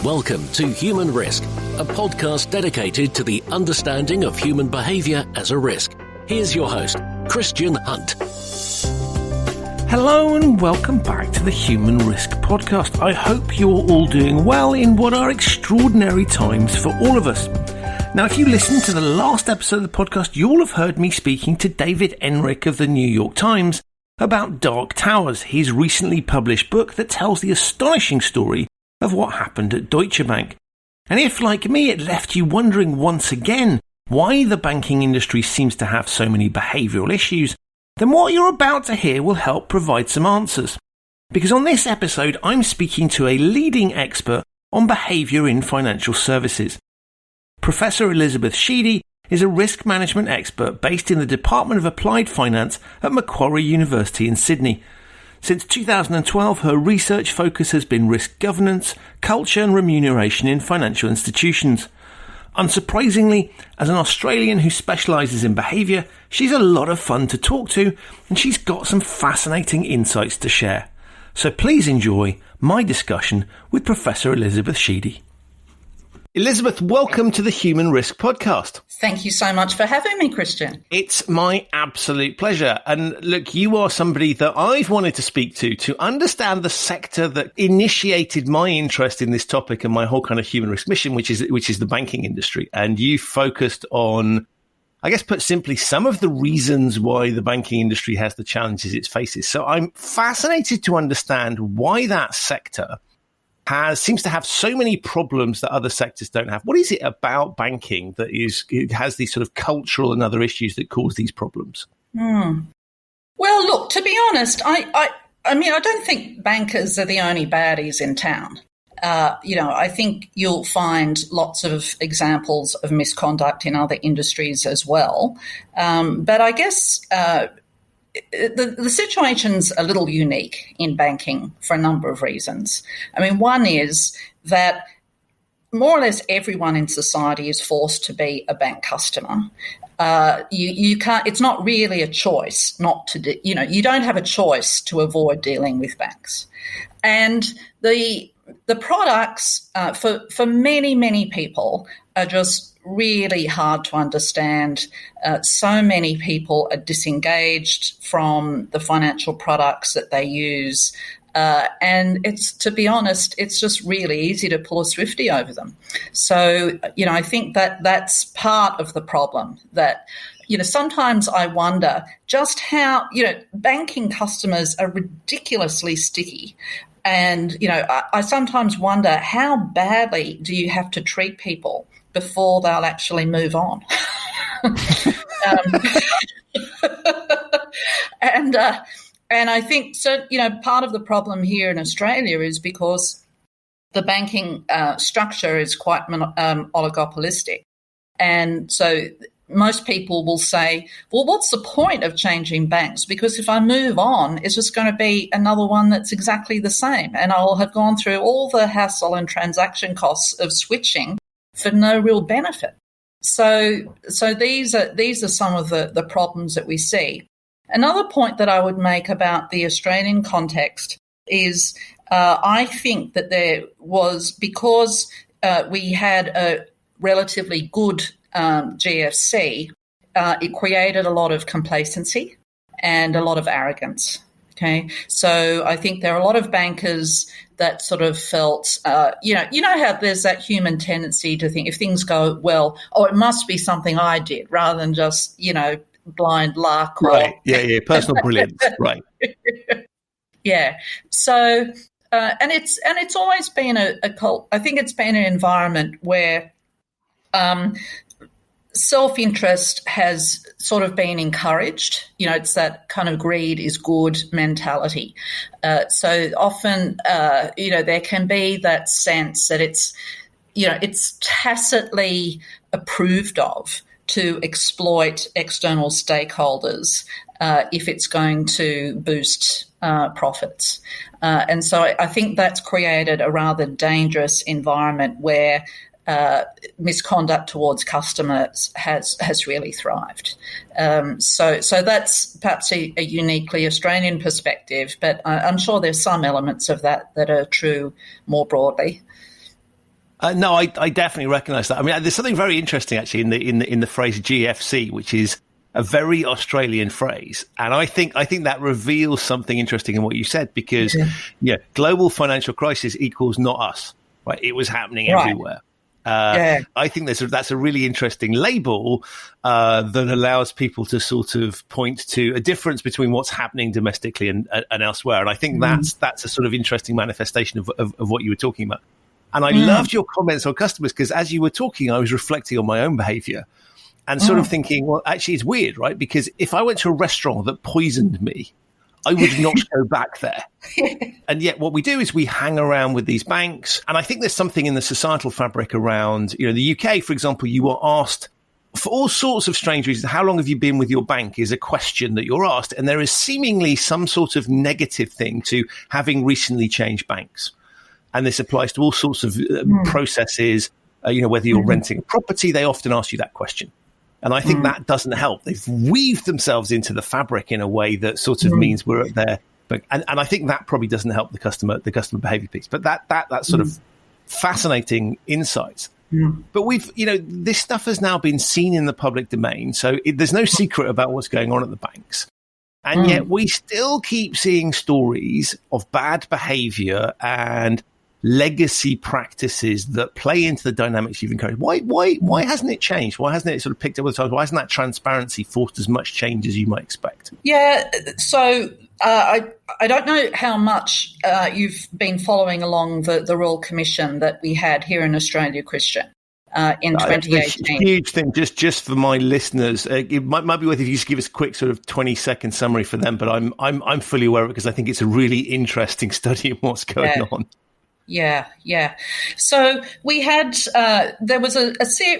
Welcome to Human Risk, a podcast dedicated to the understanding of human behaviour as a risk. Here's your host, Christian Hunt. Hello and welcome back to the Human Risk podcast. I hope you're all doing well in what are extraordinary times for all of us. Now, if you listened to the last episode of the podcast, you'll have heard me speaking to David Enrich of the New York Times about Dark Towers, his recently published book that tells the astonishing story of what happened at Deutsche Bank. And if, like me, it left you wondering once again why the banking industry seems to have so many behavioural issues, then what you're about to hear will help provide some answers. Because on this episode, I'm speaking to a leading expert on behaviour in financial services. Professor Elizabeth Sheedy is a risk management expert based in the Department of Applied Finance at Macquarie University in Sydney. Since 2012, her research focus has been risk governance, culture and remuneration in financial institutions. Unsurprisingly, as an Australian who specialises in behaviour, she's a lot of fun to talk to and she's got some fascinating insights to share. So please enjoy my discussion with Professor Elizabeth Sheedy. Elizabeth, welcome to the Human Risk podcast. Thank you so much for having me, Christian. It's my absolute pleasure. And look, you are somebody that I've wanted to speak to understand the sector that initiated my interest in this topic and my whole kind of human risk mission, which is the banking industry. And you focused on, I guess, put simply, some of the reasons why the banking industry has the challenges it faces. So I'm fascinated to understand why that sector seems to have so many problems that other sectors don't have. What is it about banking that it has these sort of cultural and other issues that cause these problems? Well, look, to be honest, I mean, I don't think bankers are the only baddies in town. I think you'll find lots of examples of misconduct in other industries as well. But I guess the situation's a little unique in banking for a number of reasons. I mean, one is that more or less everyone in society is forced to be a bank customer. You can't. It's not really a choice not to. You don't have a choice to avoid dealing with banks, and the products for many people are just really hard to understand. So many people are disengaged from the financial products that they use. And to be honest, it's just really easy to pull a Swiftie over them. So, I think that's part of the problem that, sometimes I wonder just how, banking customers are ridiculously sticky. And, I sometimes wonder how badly do you have to treat people before they'll actually move on. And I think, so, part of the problem here in Australia is because the banking structure is quite oligopolistic. And so most people will say, well, what's the point of changing banks? Because if I move on, it's just going to be another one that's exactly the same. And I'll have gone through all the hassle and transaction costs of switching for no real benefit. So these are some of the problems that we see. Another point that I would make about the Australian context is I think that there was, because we had a relatively good GFC, it created a lot of complacency and a lot of arrogance. Okay, so I think there are a lot of bankers that sort of felt, you know how there's that human tendency to think if things go well, it must be something I did, rather than just, blind luck. Right. Yeah. Personal brilliance. Right. Yeah. So, and it's always been a cult. I think it's been an environment where self-interest has sort of been encouraged. It's that kind of greed is good mentality. So often, there can be that sense that it's tacitly approved of to exploit external stakeholders if it's going to boost profits. And so I think that's created a rather dangerous environment where misconduct towards customers has really thrived. So that's perhaps a uniquely Australian perspective, but I'm sure there's some elements of that are true more broadly. No, I definitely recognise that. I mean, there's something very interesting actually in the phrase GFC, which is a very Australian phrase, and I think that reveals something interesting in what you said, because global financial crisis equals not us, right? It was happening everywhere. I think that's a really interesting label that allows people to sort of point to a difference between what's happening domestically and elsewhere, and I think that's a sort of interesting manifestation of what you were talking about. And I loved your comments on customers, because as you were talking, I was reflecting on my own behaviour and sort of thinking, well, actually, it's weird, right? Because if I went to a restaurant that poisoned me, I would not go back there. And yet what we do is we hang around with these banks. And I think there's something in the societal fabric around, the UK, for example, you are asked for all sorts of strange reasons, how long have you been with your bank is a question that you're asked. And there is seemingly some sort of negative thing to having recently changed banks. And this applies to all sorts of processes, whether you're renting a property, they often ask you that question. And I think that doesn't help. They've weaved themselves into the fabric in a way that sort of means we're at there. And I think that probably doesn't help the customer behavior piece. But that's sort of fascinating insights. But this stuff has now been seen in the public domain. So there's no secret about what's going on at the banks. And yet we still keep seeing stories of bad behavior and legacy practices that play into the dynamics you've encouraged. Why hasn't it changed? Why hasn't it sort of picked up with the times? Why hasn't that transparency forced as much change as you might expect? Yeah, so I don't know how much you've been following along the Royal Commission that we had here in Australia, Christian, in 2018. Huge thing, just for my listeners. It might be worth if you just give us a quick sort of 20-second summary for them, but I'm fully aware of it because I think it's a really interesting study of what's going on. Yeah. So we had there was a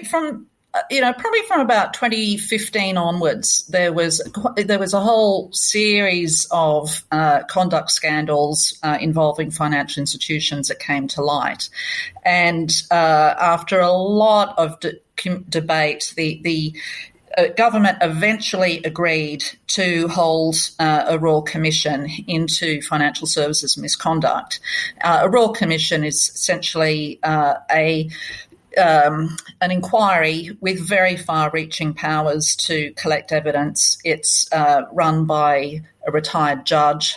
from probably from about 2015 onwards, there was a whole series of conduct scandals involving financial institutions that came to light, and after a lot of debate, the government eventually agreed to hold a Royal Commission into financial services misconduct. A Royal Commission is essentially an inquiry with very far-reaching powers to collect evidence. It's run by a retired judge,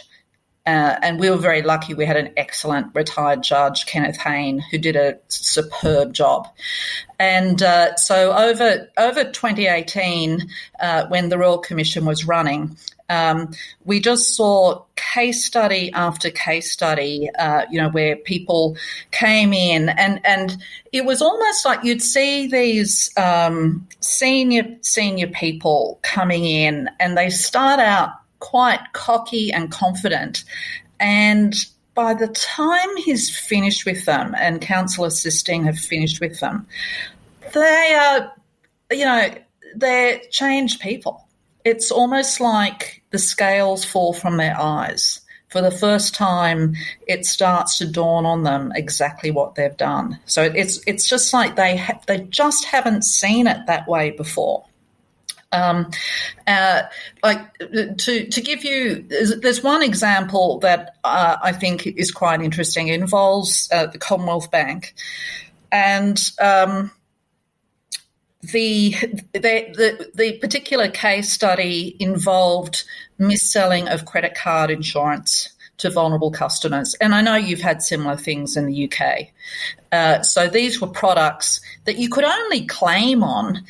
and we were very lucky. We had an excellent retired judge, Kenneth Hayne, who did a superb job. And so over 2018, when the Royal Commission was running, we just saw case study after case study, where people came in, and it was almost like you'd see these senior people coming in, and they start out quite cocky and confident, and by the time he's finished with them and counsel assisting have finished with them, they are, they're changed people. It's almost like the scales fall from their eyes. For the first time, it starts to dawn on them exactly what they've done. So it's just like they just haven't seen it that way before. To give you, there's one example that I think is quite interesting. It involves the Commonwealth Bank, and the particular case study involved mis-selling of credit card insurance to vulnerable customers. And I know you've had similar things in the UK. So these were products that you could only claim on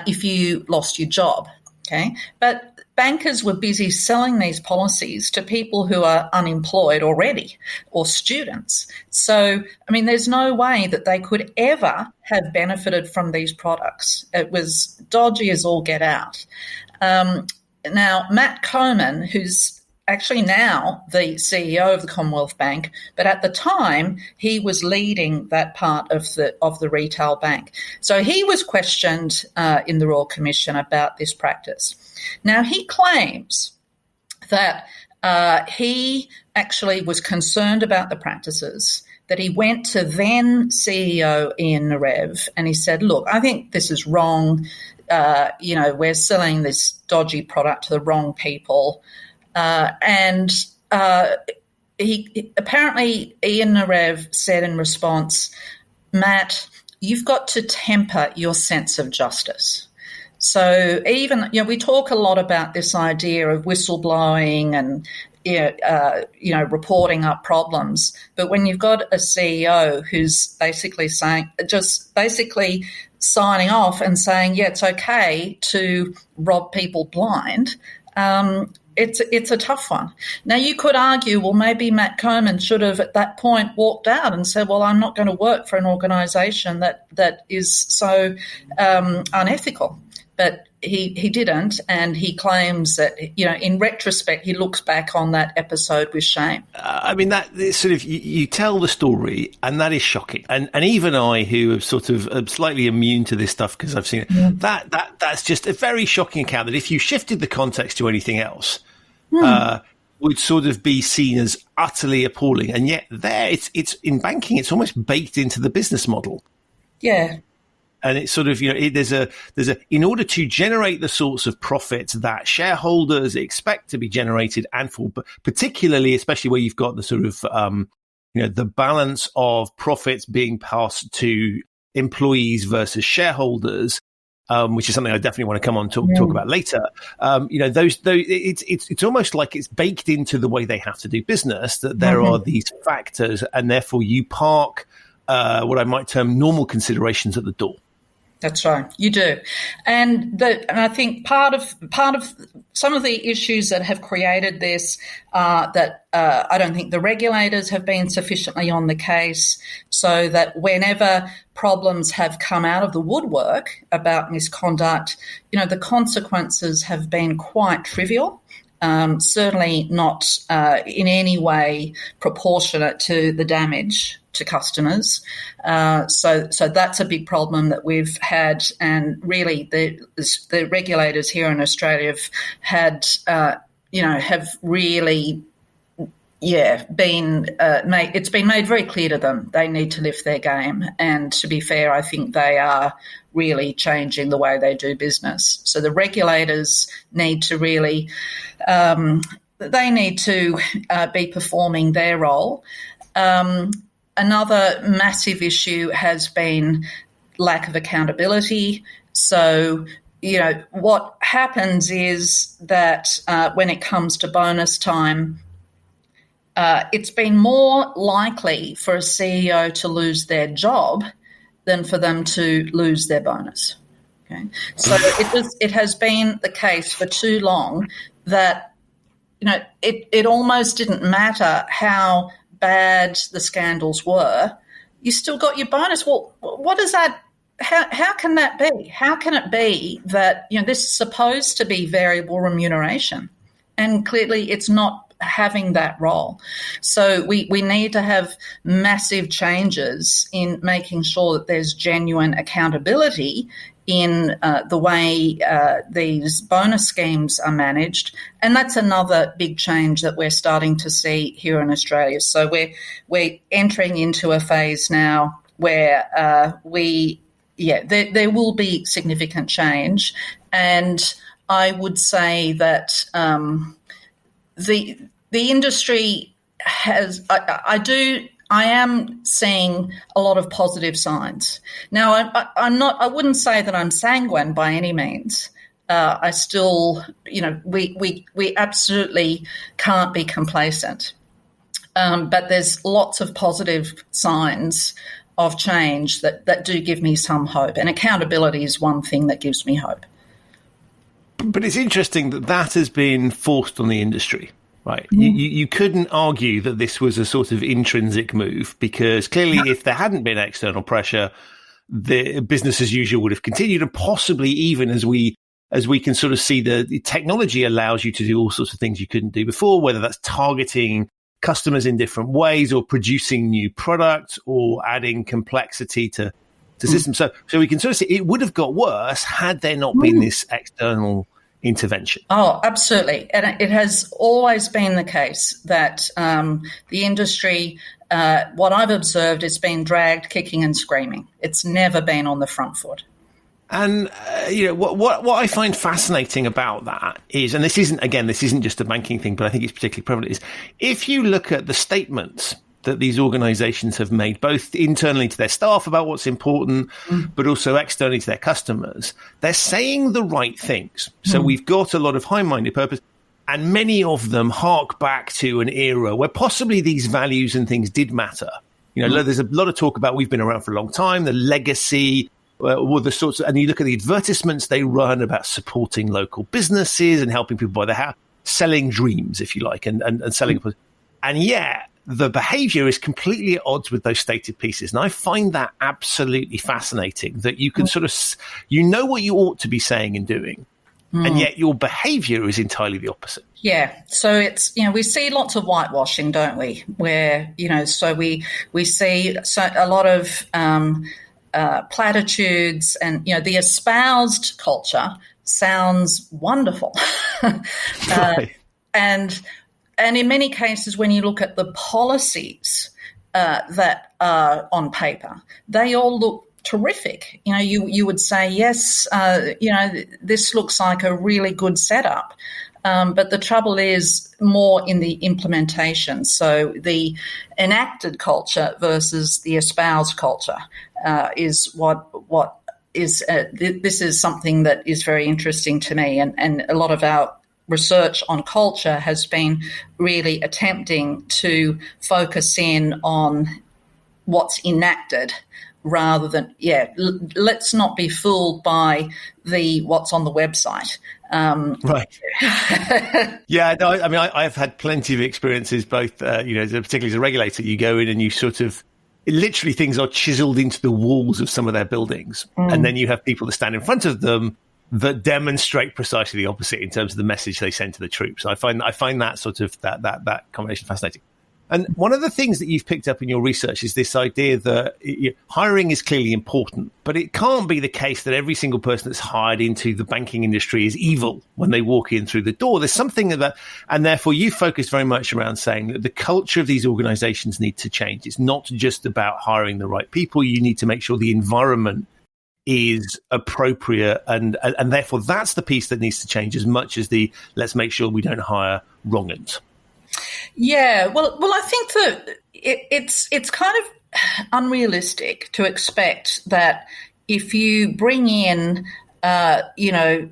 if you lost your job, okay? But bankers were busy selling these policies to people who are unemployed already or students. So, I mean, there's no way that they could ever have benefited from these products. It was dodgy as all get out. Now, Matt Coman, who's actually now the CEO of the Commonwealth Bank, but at the time he was leading that part of the retail bank. So he was questioned in the Royal Commission about this practice. Now he claims that he actually was concerned about the practices, that he went to then CEO Ian Narev and he said, look, I think this is wrong. We're selling this dodgy product to the wrong people. He apparently Ian Narev said in response, Matt, you've got to temper your sense of justice. So even, we talk a lot about this idea of whistleblowing and, reporting up problems. But when you've got a CEO who's basically signing off and saying, yeah, it's okay to rob people blind, it's a tough one. Now, you could argue, well, maybe Matt Coman should have at that point walked out and said, well, I'm not going to work for an organisation that is so unethical. But he didn't, and he claims that, in retrospect, he looks back on that episode with shame. That sort of, you tell the story, and that is shocking. And even I, who am sort of slightly immune to this stuff because I've seen it, that's just a very shocking account that if you shifted the context to anything else, would sort of be seen as utterly appalling. And yet it's in banking, it's almost baked into the business model. Yeah. And it's sort of, there's a in order to generate the sorts of profits that shareholders expect to be generated, and for particularly, especially where you've got the sort of, the balance of profits being passed to employees versus shareholders, which is something I definitely want to come on to talk about later. It's almost like it's baked into the way they have to do business that there are these factors, and therefore you park what I might term normal considerations at the door. That's right, you do, and I think part of some of the issues that have created this are that I don't think the regulators have been sufficiently on the case, so that whenever problems have come out of the woodwork about misconduct, the consequences have been quite trivial. Certainly not in any way proportionate to the damage to customers. So that's a big problem that we've had, and really the regulators here in Australia have had, have really, it's been made very clear to them they need to lift their game. And to be fair, I think they are really changing the way they do business. So the regulators need to really, they need to be performing their role. Another massive issue has been lack of accountability. So, what happens is that when it comes to bonus time, it's been more likely for a CEO to lose their job than for them to lose their bonus. Okay, so it has been the case for too long that it almost didn't matter how bad the scandals were, you still got your bonus. Well, what is that? How can that be? How can it be that this is supposed to be variable remuneration, and clearly it's not having that role? So we need to have massive changes in making sure that there's genuine accountability in the way these bonus schemes are managed. And that's another big change that we're starting to see here in Australia. So we're entering into a phase now where there will be significant change. And I would say that the industry has, I am seeing a lot of positive signs. Now, I wouldn't say that I'm sanguine by any means. I still, we absolutely can't be complacent. But there's lots of positive signs of change that do give me some hope. And accountability is one thing that gives me hope. But it's interesting that has been forced on the industry. Right. You couldn't argue that this was a sort of intrinsic move, because clearly if there hadn't been external pressure, the business as usual would have continued, and possibly even as we can sort of see, the technology allows you to do all sorts of things you couldn't do before, whether that's targeting customers in different ways or producing new products or adding complexity to systems. So we can sort of see it would have got worse had there not been this external intervention. Oh, absolutely. And it has always been the case that the industry, what I've observed, it's been dragged kicking and screaming. It's never been on the front foot. And what I find fascinating about that is, and this isn't just a banking thing, but I think it's particularly prevalent, is if you look at the statements that these organizations have made, both internally to their staff about what's important, but also externally to their customers, they're saying the right things. So we've got a lot of high-minded purpose, and many of them hark back to an era where possibly these values and things did matter. You know, there's a lot of talk about we've been around for a long time, the legacy, or the sorts of, and you look at the advertisements they run about supporting local businesses and helping people buy their house, selling dreams, if you like, and selling. And yet the behavior is completely at odds with those stated pieces. And I find that absolutely fascinating, that you can sort of, you know what you ought to be saying and doing, and yet your behavior is entirely the opposite. Yeah. So it's, you know, we see lots of whitewashing, don't we? Where, you know, so we see a lot of platitudes, and, you know, the espoused culture sounds wonderful. Right. And in many cases, when you look at the policies that are on paper, they all look terrific. You know, you would say, yes, you know, this looks like a really good setup. But the trouble is more in the implementation. So the enacted culture versus the espoused culture is what is. This is something that is very interesting to me, and a lot of our research on culture has been really attempting to focus in on what's enacted, rather than, let's not be fooled by what's on the website. Right. Yeah, no, I mean, I've had plenty of experiences, both, you know, particularly as a regulator, you go in and you sort of, literally things are chiseled into the walls of some of their buildings. And then you have people that stand in front of them that demonstrate precisely the opposite in terms of the message they send to the troops. I find that sort of, that combination fascinating. And one of the things that you've picked up in your research is this idea that hiring is clearly important, but it can't be the case that every single person that's hired into the banking industry is evil when they walk in through the door. There's something that, and therefore you focus very much around saying that the culture of these organizations need to change. It's not just about hiring the right people. You need to make sure the environment is appropriate, and therefore that's the piece that needs to change as much as the let's make sure we don't hire wrong uns. Yeah, well, I think that it's kind of unrealistic to expect that if you bring in, you know,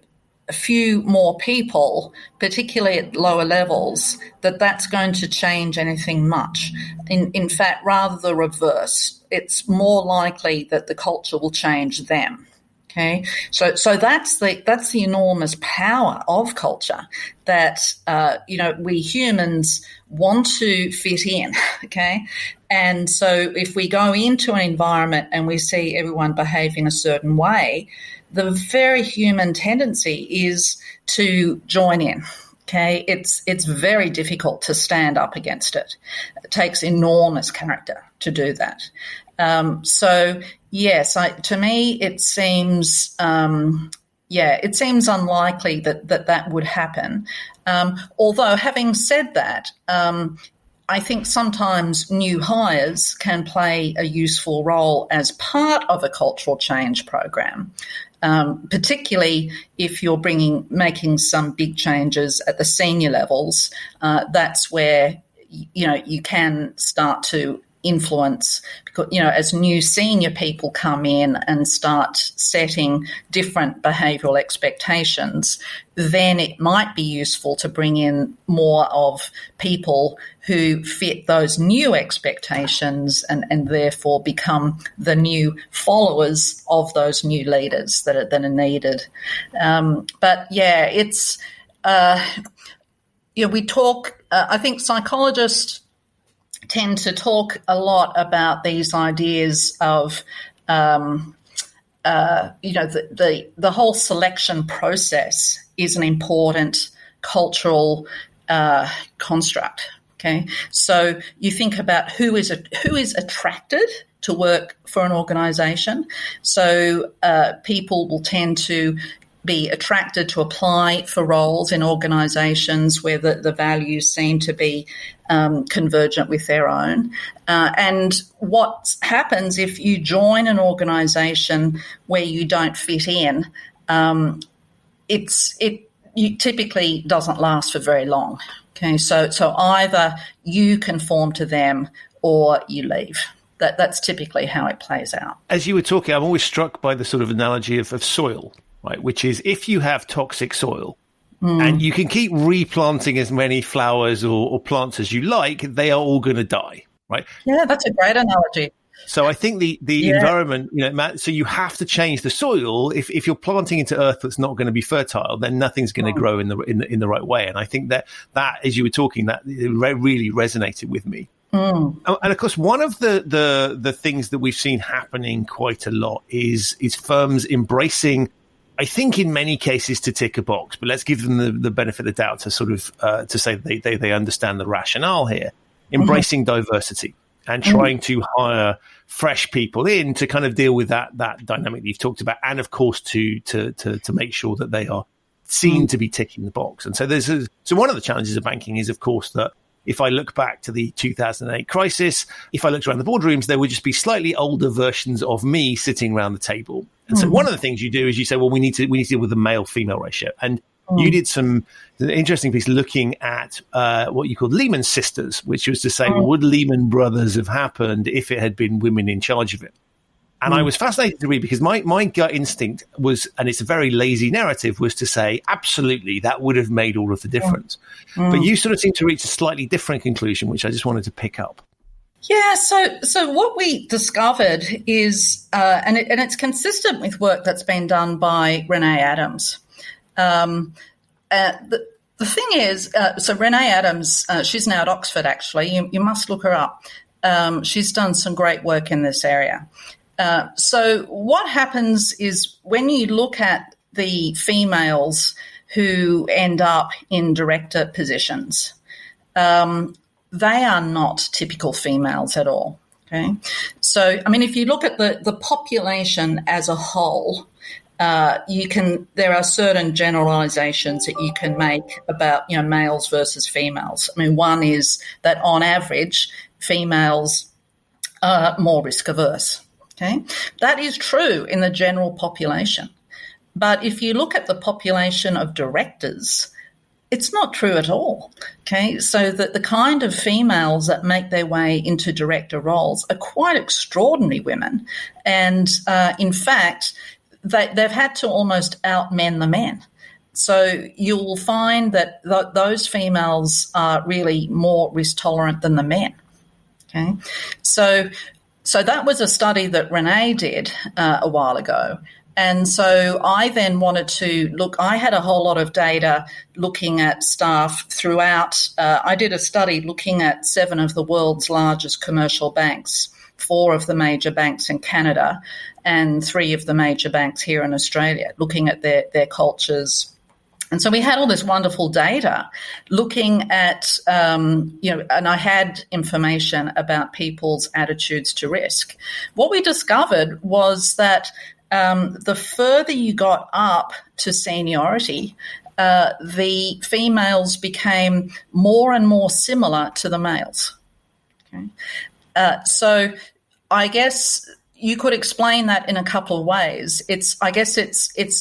a few more people, particularly at lower levels, that's going to change anything much. In fact, rather the reverse. It's more likely that the culture will change them. Okay, so that's the enormous power of culture, that you know, we humans want to fit in. Okay, and so if we go into an environment and we see everyone behaving a certain way, the very human tendency is to join in. Okay, it's very difficult to stand up against it. It takes enormous character to do that. So yes, to me it seems, it seems unlikely that would happen. Although having said that, I think sometimes new hires can play a useful role as part of a cultural change program. Particularly if you're making some big changes at the senior levels, that's where, you know, you can start to influence, because, you know, as new senior people come in and start setting different behavioural expectations, then it might be useful to bring in more of people who fit those new expectations and therefore become the new followers of those new leaders that are needed. But yeah, it's, you know, we talk, I think psychologists tend to talk a lot about these ideas of, you know, the whole selection process is an important cultural construct. Okay, so you think about who is attracted to work for an organisation. So people will tend to be attracted to apply for roles in organisations where the values seem to be convergent with their own. And what happens if you join an organisation where you don't fit in, it typically doesn't last for very long. Okay, so either you conform to them or you leave. That's typically how it plays out. As you were talking, I'm always struck by the sort of analogy of soil, right? Which is if you have toxic soil and you can keep replanting as many flowers or plants as you like, they are all going to die, right? Yeah, that's a great analogy. So I think the environment, so you have to change the soil. If you're planting into earth that's not going to be fertile, then nothing's going to grow in the right way. And I think that as you were talking, that really resonated with me. And of course, one of the things that we've seen happening quite a lot is firms embracing, I think in many cases to tick a box, but let's give them the benefit of the doubt to sort of to say they understand the rationale here, embracing diversity and trying to hire fresh people in to kind of deal with that dynamic that you've talked about, and of course to make sure that they are seen to be ticking the box. And so one of the challenges of banking is, of course, that if I look back to the 2008 crisis, if I looked around the boardrooms, there would just be slightly older versions of me sitting around the table. And so one of the things you do is you say, well, we need to deal with the male-female ratio. And you did some interesting piece looking at what you called Lehman sisters, which was to say, well, would Lehman Brothers have happened if it had been women in charge of it? And I was fascinated to read because my gut instinct was, and it's a very lazy narrative, was to say, absolutely, that would have made all of the difference. But you sort of seem to reach a slightly different conclusion, which I just wanted to pick up. Yeah, so what we discovered is, and it's consistent with work that's been done by Renee Adams. The thing is, so Renee Adams, she's now at Oxford, actually. You must look her up. She's done some great work in this area. So what happens is when you look at the females who end up in director positions, they are not typical females at all. Okay, so I mean, if you look at the population as a whole, there are certain generalizations that you can make about males versus females. I mean, one is that on average, females are more risk averse. Okay, that is true in the general population. But if you look at the population of directors, it's not true at all. Okay, so the kind of females that make their way into director roles are quite extraordinary women. And in fact, they've had to almost outmen the men. So you'll find that those females are really more risk tolerant than the men. Okay, so that was a study that Renee did a while ago. And so I then wanted to look, I had a whole lot of data looking at staff throughout. I did a study looking at 7 of the world's largest commercial banks, 4 of the major banks in Canada and 3 of the major banks here in Australia, looking at their cultures. And so we had all this wonderful data looking at, and I had information about people's attitudes to risk. What we discovered was that the further you got up to seniority, the females became more and more similar to the males. Okay, so I guess you could explain that in a couple of ways. It's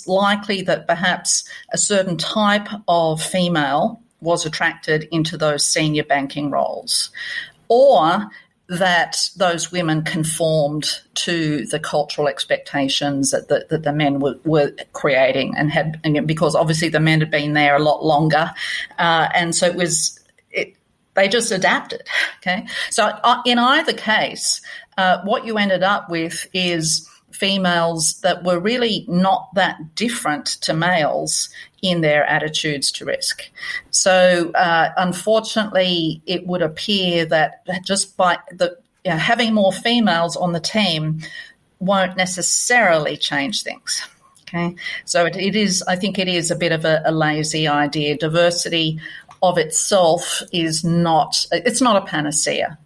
likely that perhaps a certain type of female was attracted into those senior banking roles, or that those women conformed to the cultural expectations that the men were creating and because obviously the men had been there a lot longer, and so they just adapted. Okay, so in either case, what you ended up with is females that were really not that different to males in their attitudes to risk. So unfortunately, it would appear that just by having more females on the team won't necessarily change things. Okay, so it is. I think it is a bit of a lazy idea. Diversity of itself is not. It's not a panacea.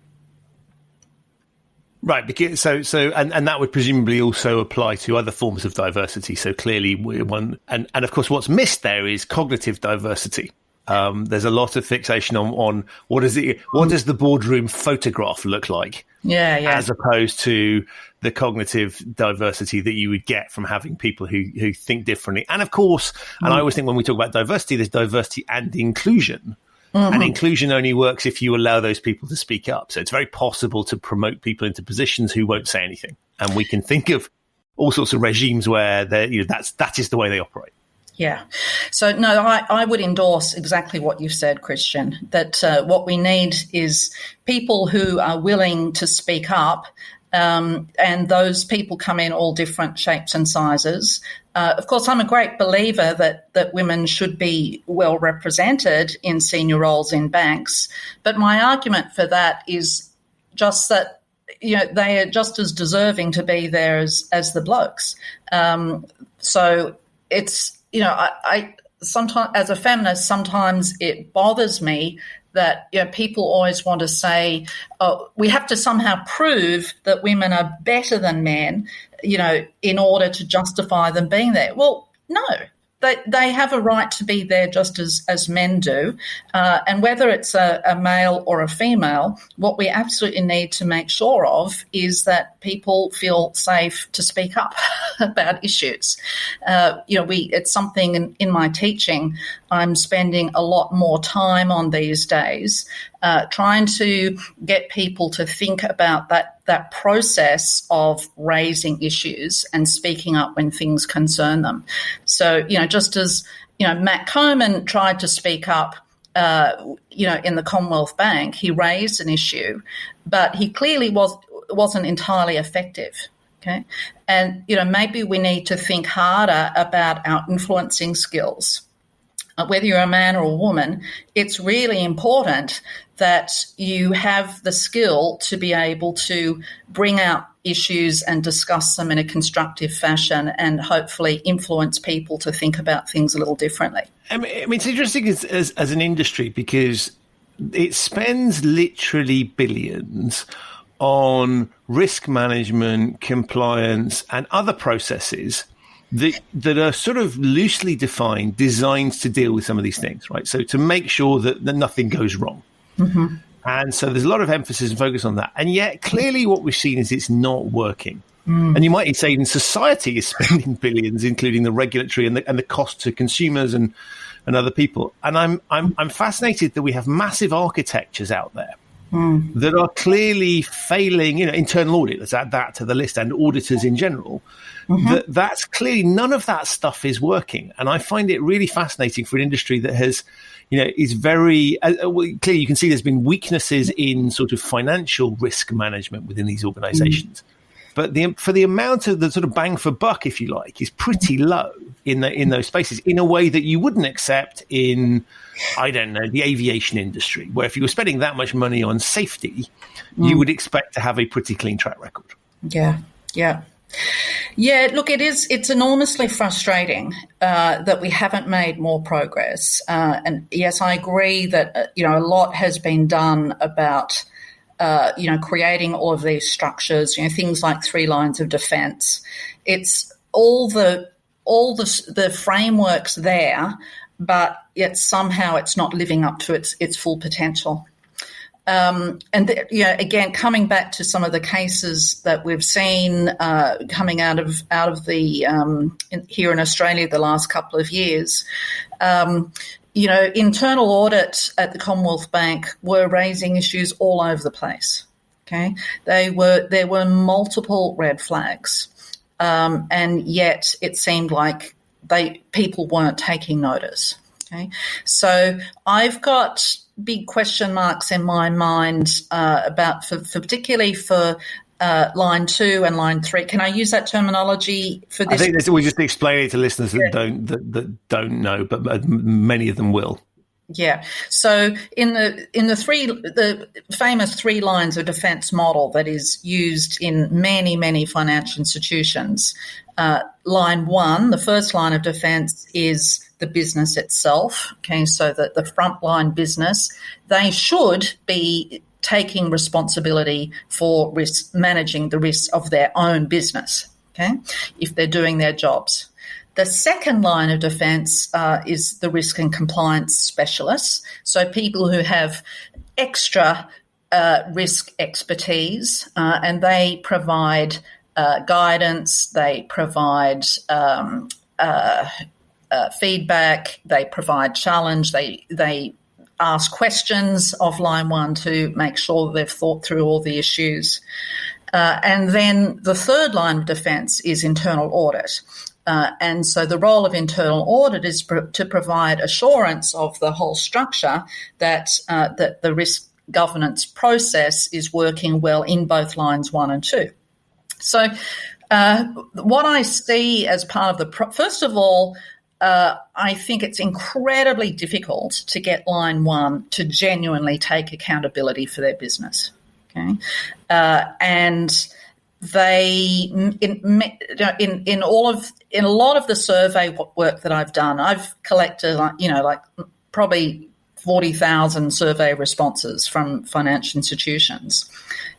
Right, because and that would presumably also apply to other forms of diversity. So clearly, and of course, what's missed there is cognitive diversity. There's a lot of fixation on what does the boardroom photograph look like, as opposed to the cognitive diversity that you would get from having people who think differently. And of course, and I always think when we talk about diversity, there's diversity and inclusion. And inclusion only works if you allow those people to speak up. So it's very possible to promote people into positions who won't say anything. And we can think of all sorts of regimes where that is the way they operate. Yeah. So, no, I would endorse exactly what you've said, Christian, that what we need is people who are willing to speak up, and those people come in all different shapes and sizes. Of course, I'm a great believer that women should be well represented in senior roles in banks, but my argument for that is just that they are just as deserving to be there as the blokes. So it's I sometimes, as a feminist, sometimes it bothers me that people always want to say, oh, we have to somehow prove that women are better than men, in order to justify them being there. Well, no. They have a right to be there just as men do. And whether it's a male or a female, what we absolutely need to make sure of is that people feel safe to speak up about issues. It's something in my teaching I'm spending a lot more time on these days, trying to get people to think about that process of raising issues and speaking up when things concern them. So, just as, Matt Coman tried to speak up, in the Commonwealth Bank, he raised an issue, but he clearly wasn't entirely effective. Okay. And, maybe we need to think harder about our influencing skills. Whether you're a man or a woman, it's really important that you have the skill to be able to bring out issues and discuss them in a constructive fashion and hopefully influence people to think about things a little differently. I mean it's interesting as an industry because it spends literally billions on risk management, compliance, and other processes that are sort of loosely defined, designed to deal with some of these things, right? So to make sure that nothing goes wrong. Mm-hmm. And so there's a lot of emphasis and focus on that. And yet clearly what we've seen is it's not working. And you might say even society is spending billions, including the regulatory and the cost to consumers and other people. And I'm fascinated that we have massive architectures out there that are clearly failing, internal audit, let's add that to the list, and auditors in general. That's clearly none of that stuff is working. And I find it really fascinating for an industry that has, is very clearly you can see there's been weaknesses in sort of financial risk management within these organizations. But for the amount of the sort of bang for buck, if you like, is pretty low in those spaces in a way that you wouldn't accept in, I don't know, the aviation industry, where if you were spending that much money on safety, you would expect to have a pretty clean track record. Yeah. Look, it's enormously frustrating that we haven't made more progress. And yes, I agree that, a lot has been done about creating all of these structures, things like 3 lines of defence. It's all the frameworks there, but yet somehow it's not living up to its full potential. Again, coming back to some of the cases that we've seen coming out of the here in Australia the last couple of years. Internal audit at the Commonwealth Bank were raising issues all over the place. Okay, there were multiple red flags, and yet it seemed like people weren't taking notice. Okay, so I've got big question marks in my mind about for particularly for line 2 and line 3. Can I use that terminology for this? I think we just explain it to listeners that don't know, but many of them will. Yeah. So in the famous 3 lines of defence model that is used in many financial institutions, line 1, the first line of defence is the business itself. Okay, so that the frontline business, they should be taking responsibility for managing the risks of their own business, okay, if they're doing their jobs. The second line of defence is the risk and compliance specialists, so people who have extra risk expertise, and they provide guidance, they provide feedback, they provide challenge, they ask questions of line one to make sure that they've thought through all the issues. And then the third line of defence is internal audit. And so the role of internal audit is to provide assurance of the whole structure that the risk governance process is working well in both lines 1 and 2. So what I see as part of the first of all, I think it's incredibly difficult to get line 1 to genuinely take accountability for their business. Okay, and they in a lot of the survey work that I've done, I've collected probably 40,000 survey responses from financial institutions,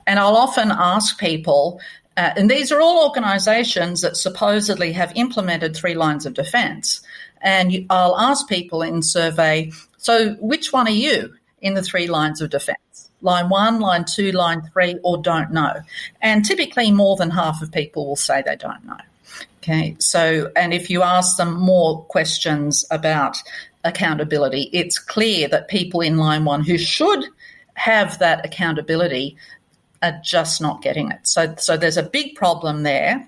and I'll often ask people. And these are all organisations that supposedly have implemented 3 lines of defence. And I'll ask people in survey, so which one are you in the 3 lines of defence? Line 1, line 2, line 3, or don't know? And typically more than half of people will say they don't know. Okay, so, and if you ask them more questions about accountability, it's clear that people in line 1 who should have that accountability are just not getting it. So there's a big problem there.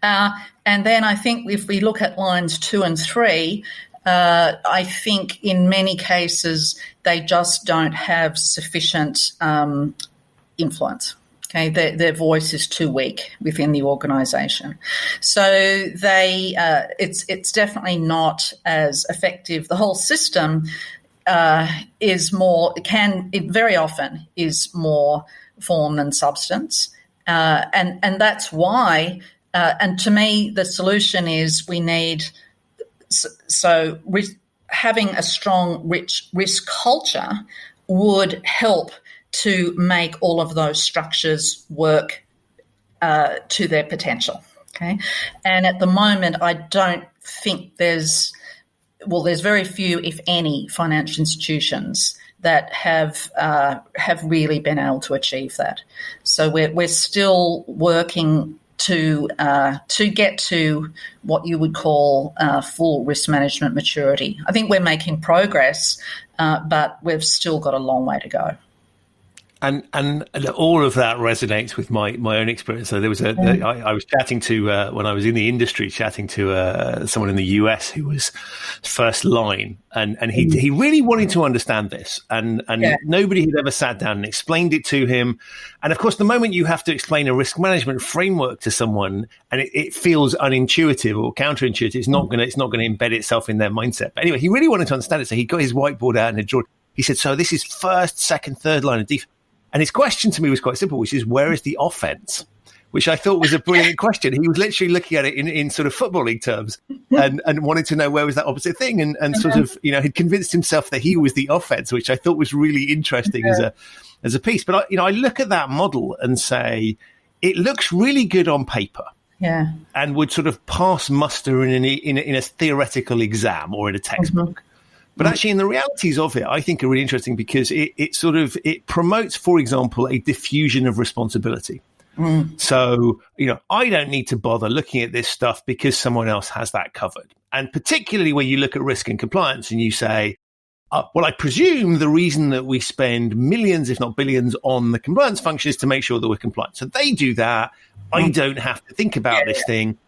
And then I think if we look at lines 2 and 3, I think in many cases they just don't have sufficient influence. Okay, their voice is too weak within the organisation, so it's definitely not as effective. The whole system very often is more form than substance, and that's why. And to me, the solution is we need having a strong, rich risk culture would help to make all of those structures work to their potential. Okay, and at the moment, I don't think there's very few, if any, financial institutions that have really been able to achieve that. So we're still working to get to what you would call full risk management maturity. I think we're making progress, but we've still got a long way to go. And all of that resonates with my own experience. So there was I was chatting to when I was in the industry, chatting to someone in the US who was first line, and he really wanted to understand this, and nobody had ever sat down and explained it to him. And of course, the moment you have to explain a risk management framework to someone, and it feels unintuitive or counterintuitive, it's not going to embed itself in their mindset. But anyway, he really wanted to understand it, so he got his whiteboard out and had drawn. He said, "So this is first, second, third line of defense." And his question to me was quite simple, which is, where is the offense? Which I thought was a brilliant question. He was literally looking at it in sort of footballing terms and wanted to know where was that opposite thing, and sort of, had convinced himself that he was the offense, which I thought was really interesting as a piece. But I look at that model and say, it looks really good on paper. Yeah. And would sort of pass muster in a theoretical exam or in a textbook. Mm-hmm. But actually, in the realities of it, I think are really interesting because it promotes, for example, a diffusion of responsibility. Mm. So, I don't need to bother looking at this stuff because someone else has that covered. And particularly when you look at risk and compliance and you say, well, I presume the reason that we spend millions, if not billions, on the compliance function is to make sure that we're compliant. So they do that. I don't have to think about this thing.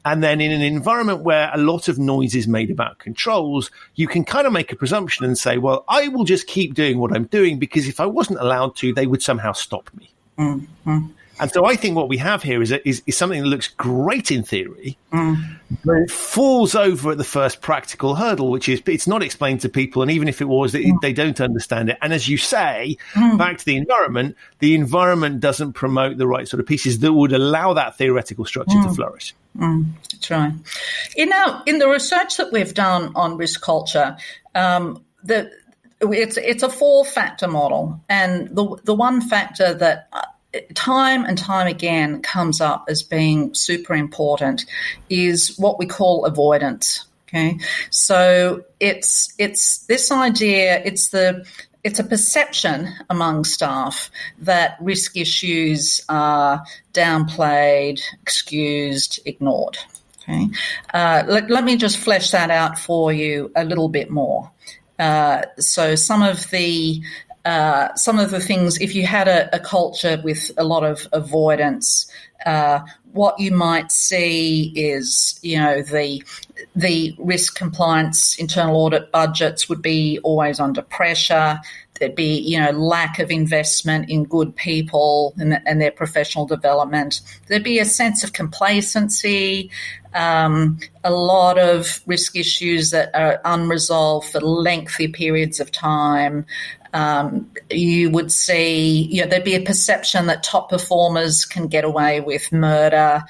And then in an environment where a lot of noise is made about controls, you can kind of make a presumption and say, well, I will just keep doing what I'm doing because if I wasn't allowed to, they would somehow stop me. Mm-hmm. And so I think what we have here is something that looks great in theory, but it falls over at the first practical hurdle, which is it's not explained to people. And even if it was, they don't understand it. And as you say, back to the environment doesn't promote the right sort of pieces that would allow that theoretical structure to flourish. That's right. In the research that we've done on risk culture, it's a 4-factor model. And the one factor that time and time again comes up as being super important is what we call avoidance. Okay, so it's this idea. It's a perception among staff that risk issues are downplayed, excused, ignored. Okay, let me just flesh that out for you a little bit more. So some of the things, if you had a culture with a lot of avoidance, what you might see is, the risk compliance internal audit budgets would be always under pressure. There'd be, lack of investment in good people and their professional development. There'd be a sense of complacency, a lot of risk issues that are unresolved for lengthy periods of time. You would see, there'd be a perception that top performers can get away with murder,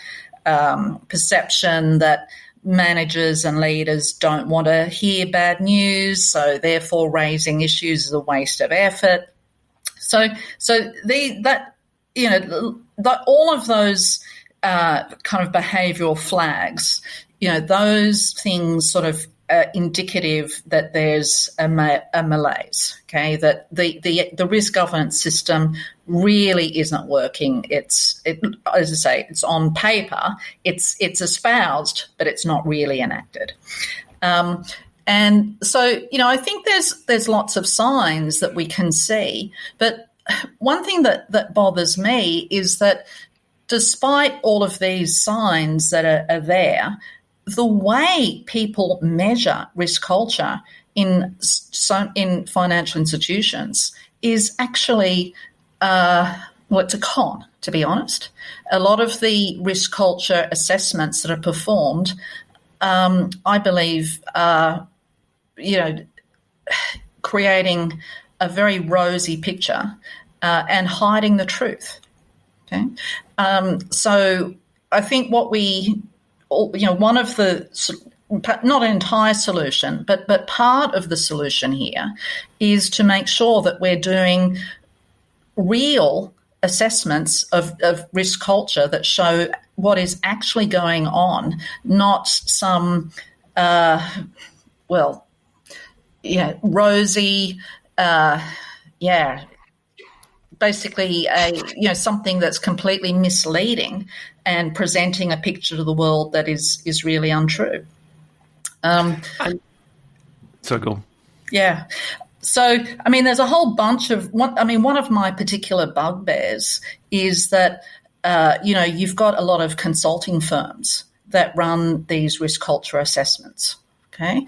perception that managers and leaders don't want to hear bad news, so therefore raising issues is a waste of effort. So all of those kind of behavioural flags, those things sort of indicative that there's a malaise, okay, that the risk governance system really isn't working. As I say, it's on paper, it's espoused, but it's not really enacted. And so, I think there's lots of signs that we can see, but one thing that bothers me is that despite all of these signs that are there, the way people measure risk culture in financial institutions is actually, it's a con, to be honest. A lot of the risk culture assessments that are performed, I believe, are, creating a very rosy picture and hiding the truth. Okay, so I think what one of the, not an entire solution, but part of the solution here is to make sure that we're doing real assessments of risk culture that show what is actually going on, not some, rosy, basically something that's completely misleading and presenting a picture to the world that is really untrue. So go on. Yeah. So, there's a whole bunch of one of my particular bugbears is that, you've got a lot of consulting firms that run these risk culture assessments, okay?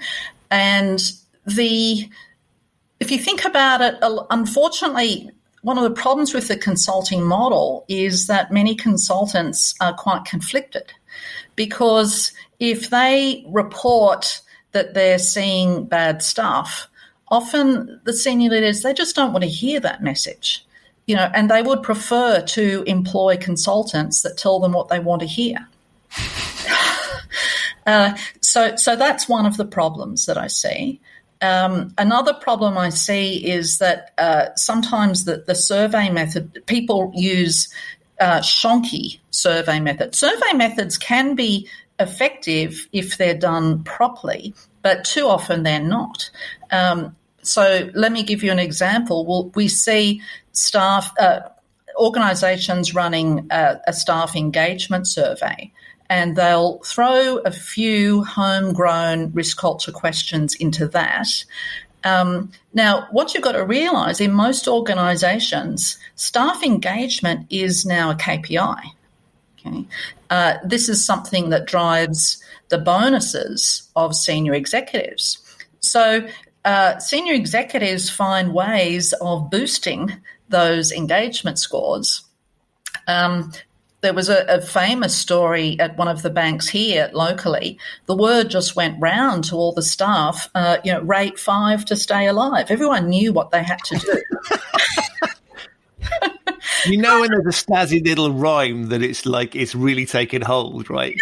And if you think about it, unfortunately, one of the problems with the consulting model is that many consultants are quite conflicted, because if they report that they're seeing bad stuff, often the senior leaders, they just don't want to hear that message, and they would prefer to employ consultants that tell them what they want to hear. So that's one of the problems that I see. Another problem I see is that sometimes the survey method, people use shonky survey methods. Survey methods can be effective if they're done properly, but too often they're not. So let me give you an example. We see staff, organisations running a staff engagement survey, and they'll throw a few homegrown risk culture questions into that. Now, what you've got to realise, in most organisations, staff engagement is now a KPI. Okay, this is something that drives the bonuses of senior executives. So senior executives find ways of boosting those engagement scores. There was a famous story at one of the banks here locally. The word just went round to all the staff, rate 5 to stay alive. Everyone knew what they had to do. When there's a snazzy little rhyme that it's like it's really taken hold, right?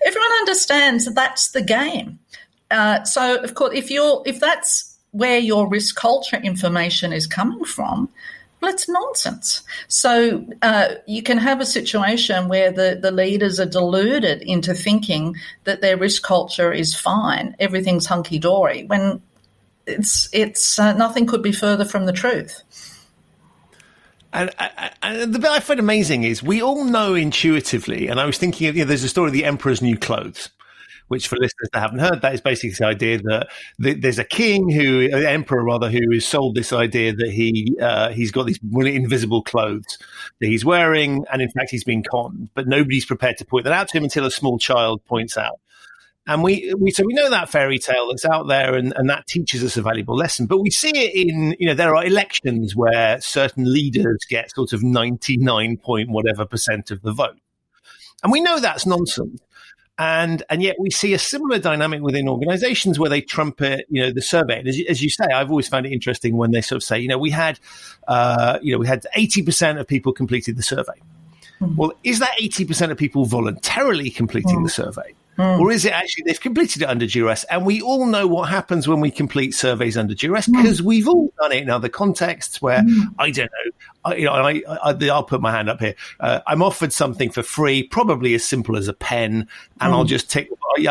Everyone understands that that's the game. So, of course, if that's where your risk culture information is coming from, well, it's nonsense. So you can have a situation where the leaders are deluded into thinking that their risk culture is fine, everything's hunky-dory, when it's nothing could be further from the truth. And the bit I find amazing is we all know intuitively, and I was thinking of, there's a story of the Emperor's New Clothes, which for listeners that haven't heard, that is basically the idea that there's a king an emperor rather, who has sold this idea that he's got these invisible clothes that he's wearing, and in fact he's been conned, but nobody's prepared to point that out to him until a small child points out. And we know that fairy tale that's out there, and that teaches us a valuable lesson. But we see it in, there are elections where certain leaders get sort of 99 point whatever % of the vote. And we know that's nonsense. And yet we see a similar dynamic within organizations where they trumpet, the survey. And as you say, I've always found it interesting when they sort of say, we had 80% of people completed the survey. Mm. Well, is that 80% of people voluntarily completing the survey? Or is it actually they've completed it under duress? And we all know what happens when we complete surveys under duress, because we've all done it in other contexts where, I don't know, I'll put my hand up here. I'm offered something for free, probably as simple as a pen, and I'll just take,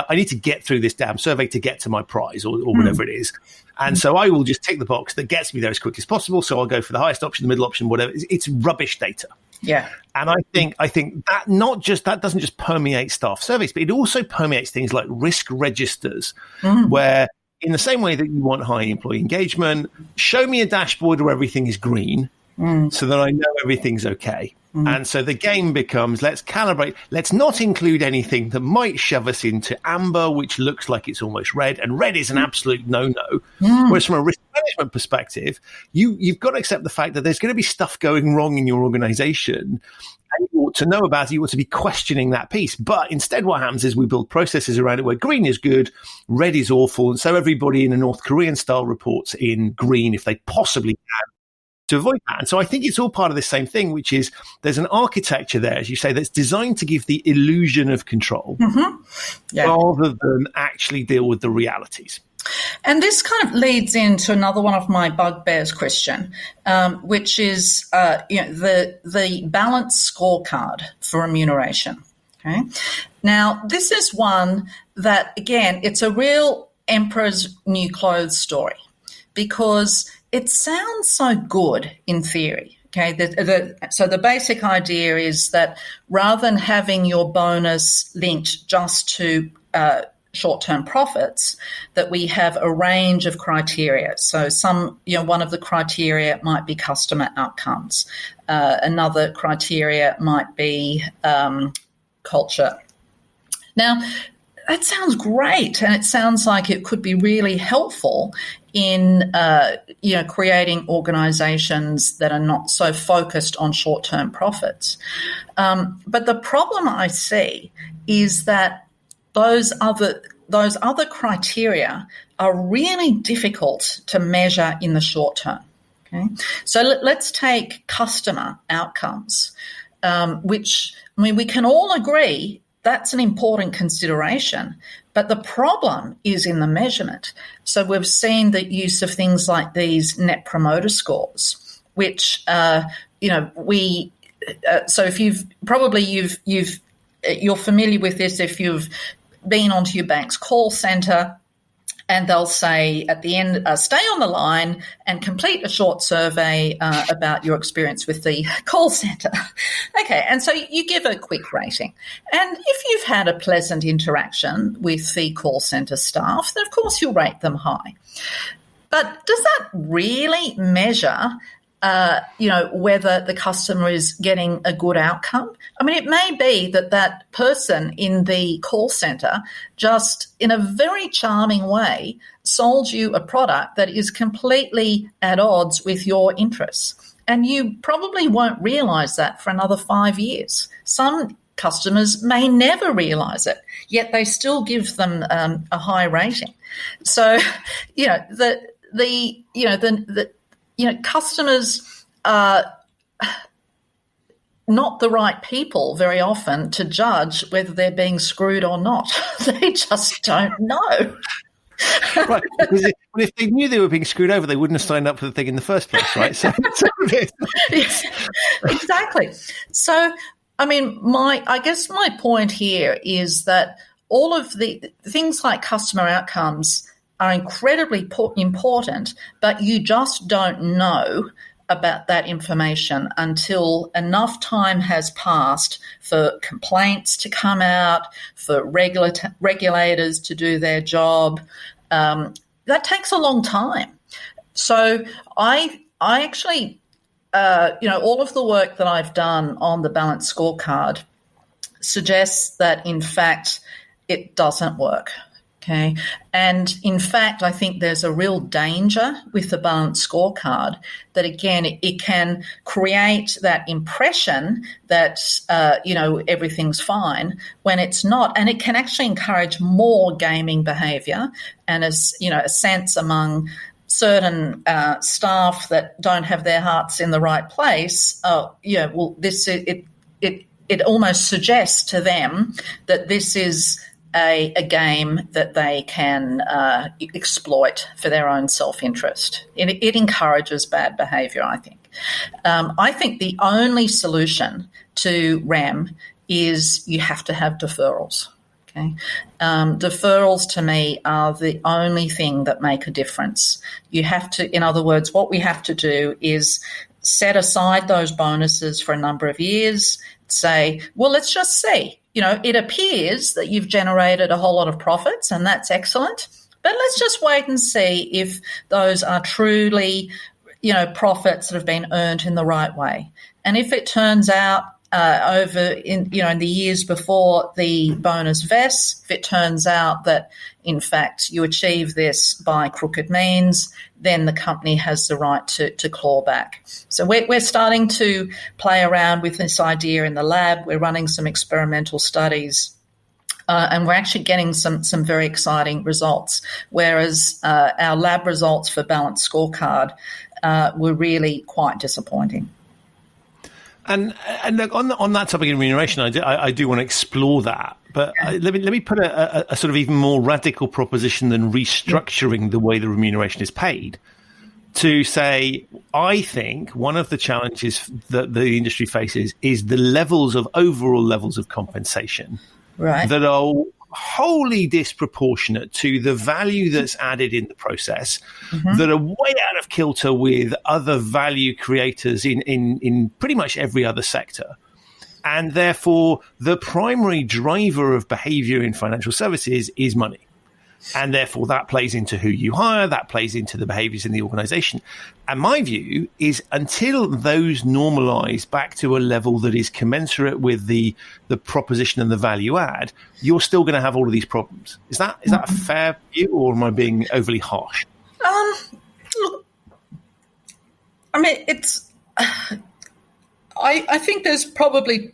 I need to get through this damn survey to get to my prize or whatever it is. And so I will just tick the box that gets me there as quick as possible. So I'll go for the highest option, the middle option, whatever. It's rubbish data. Yeah. And I think that doesn't just permeate staff surveys, but it also permeates things like risk registers, where in the same way that you want high employee engagement, show me a dashboard where everything is green so that I know everything's okay. And so the game becomes, let's calibrate, let's not include anything that might shove us into amber, which looks like it's almost red, and red is an absolute no-no. Whereas from a risk management perspective, you've got to accept the fact that there's going to be stuff going wrong in your organization, and you ought to know about it, you ought to be questioning that piece. But instead what happens is we build processes around it where green is good, red is awful, and so everybody in a North Korean style reports in green if they possibly can, to avoid that. And so I think it's all part of the same thing, which is there's an architecture there, as you say, that's designed to give the illusion of control rather than actually deal with the realities. And this kind of leads into another one of my bugbears, Christian, which is the balanced scorecard for remuneration. Okay, now this is one that, again, it's a real emperor's new clothes story, because it sounds so good in theory. Okay, so the basic idea is that rather than having your bonus linked just to short-term profits, that we have a range of criteria. So one of the criteria might be customer outcomes. Another criteria might be culture. Now, that sounds great, and it sounds like it could be really helpful in creating organisations that are not so focused on short-term profits. But the problem I see is that those other criteria are really difficult to measure in the short term. Okay, so let's take customer outcomes, which, we can all agree that's an important consideration, but the problem is in the measurement. So we've seen the use of things like these net promoter scores, which so if you're familiar with this if you've been onto your bank's call centre, and they'll say at the end, stay on the line and complete a short survey about your experience with the call centre. Okay, and so you give a quick rating. And if you've had a pleasant interaction with the call centre staff, then of course you'll rate them high. But does that really measure whether the customer is getting a good outcome? It may be that person in the call centre just in a very charming way sold you a product that is completely at odds with your interests. And you probably won't realise that for another 5 years. Some customers may never realise it, yet they still give them a high rating. So, customers are not the right people very often to judge whether they're being screwed or not. They just don't know. Right, because if they knew they were being screwed over, they wouldn't have signed up for the thing in the first place, right? Yes, exactly. So, I guess my point here is that all of the things like customer outcomes are incredibly important, but you just don't know about that information until enough time has passed for complaints to come out, for regulators to do their job. That takes a long time. So I actually, all of the work that I've done on the balanced scorecard suggests that, in fact, it doesn't work. Okay. And in fact, I think there's a real danger with the balanced scorecard that, again, it can create that impression that, everything's fine when it's not. And it can actually encourage more gaming behaviour and, a sense among certain staff that don't have their hearts in the right place. It almost suggests to them that this is a game that they can exploit for their own self-interest. It encourages bad behaviour, I think. I think the only solution to REM is you have to have deferrals. Okay, deferrals to me are the only thing that make a difference. You have to, in other words, what we have to do is set aside those bonuses for a number of years, say, well, let's just see. It appears that you've generated a whole lot of profits, and that's excellent. But let's just wait and see if those are truly, profits that have been earned in the right way. And if it turns out in the years before the bonus vests, if it turns out that, in fact, you achieve this by crooked means, then the company has the right to claw back. So we're starting to play around with this idea in the lab. We're running some experimental studies, and we're actually getting some very exciting results, whereas our lab results for balanced scorecard were really quite disappointing. And look, on that topic of remuneration, I do want to explore that. But let me put a sort of even more radical proposition than restructuring the way the remuneration is paid. To say, I think one of the challenges that the industry faces is the overall levels of compensation that are wholly disproportionate to the value that's added in the process, that are way out of kilter with other value creators in pretty much every other sector. And therefore, the primary driver of behavior in financial services is money. And therefore, that plays into who you hire, that plays into the behaviors in the organization. And my view is until those normalize back to a level that is commensurate with the proposition and the value add, you're still going to have all of these problems. Is that a fair view, or am I being overly harsh? Look, I mean, it's. I think there's probably,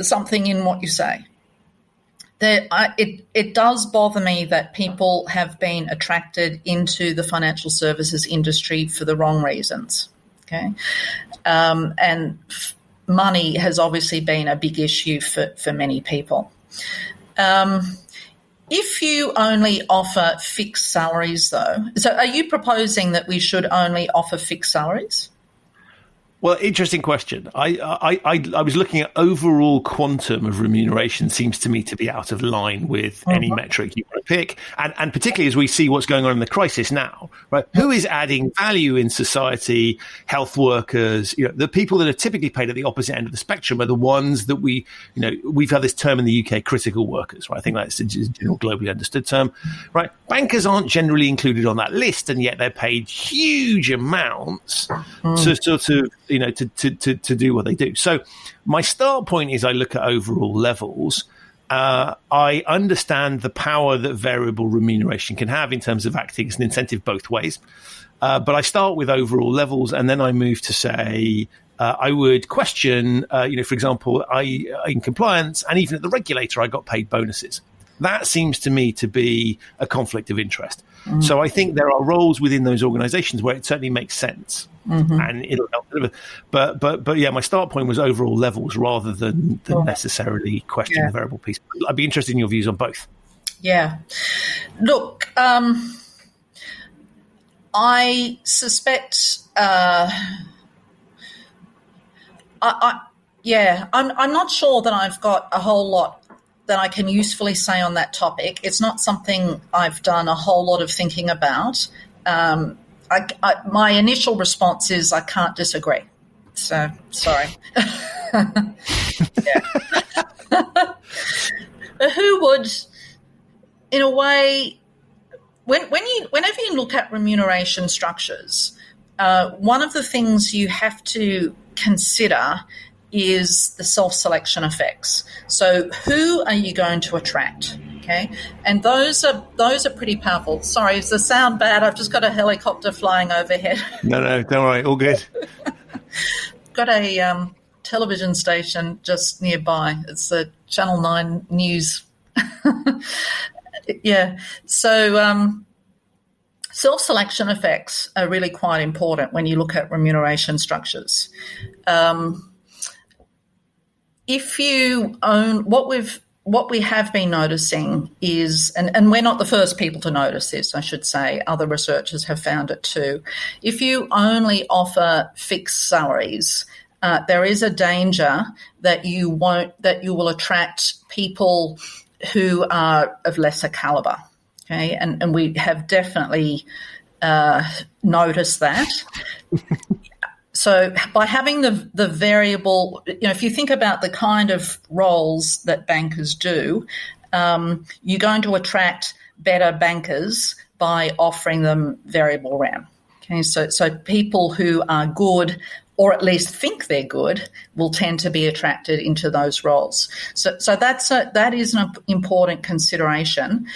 something in what you say. It does bother me that people have been attracted into the financial services industry for the wrong reasons. Okay, and money has obviously been a big issue for many people. If you only offer fixed salaries, though, so are you proposing that we should only offer fixed salaries? Well, interesting question. I was looking at overall quantum of remuneration seems to me to be out of line with any metric you want to pick. And particularly as we see what's going on in the crisis now, right? Who is adding value in society? Health workers, the people that are typically paid at the opposite end of the spectrum are the ones that we've had this term in the UK, critical workers, right? I think that's a general globally understood term, right? Bankers aren't generally included on that list, and yet they're paid huge amounts to sort of, to do what they do. So my start point is I look at overall levels. I understand the power that variable remuneration can have in terms of acting as an incentive both ways. But I start with overall levels, and then I move to say, I would question, for example, in compliance and even at the regulator, I got paid bonuses. That seems to me to be a conflict of interest. So I think there are roles within those organizations where it certainly makes sense. And it'll help deliver. But yeah, my start point was overall levels rather than necessarily question the variable piece. I'd be interested in your views on both. Yeah. Look, I suspect I'm not sure that I've got a whole lot that I can usefully say on that topic. It's not something I've done a whole lot of thinking about. my initial response is I can't disagree. So, sorry. Who would, in a way, whenever you look at remuneration structures, one of the things you have to consider is the self-selection effects. So who are you going to attract? Okay, and those are pretty powerful. Sorry, is the sound bad? I've just got a helicopter flying overhead. No, don't worry, all good. Got a television station just nearby. It's the Channel 9 News. Yeah, so self-selection effects are really quite important when you look at remuneration structures. If you own what we have been noticing is, and we're not the first people to notice this, I should say, other researchers have found it too. If you only offer fixed salaries, there is a danger that you will attract people who are of lesser calibre. Okay, and we have definitely noticed that. So by having the variable, if you think about the kind of roles that bankers do, you're going to attract better bankers by offering them variable rem. Okay, so people who are good, or at least think they're good, will tend to be attracted into those roles. So that is an important consideration.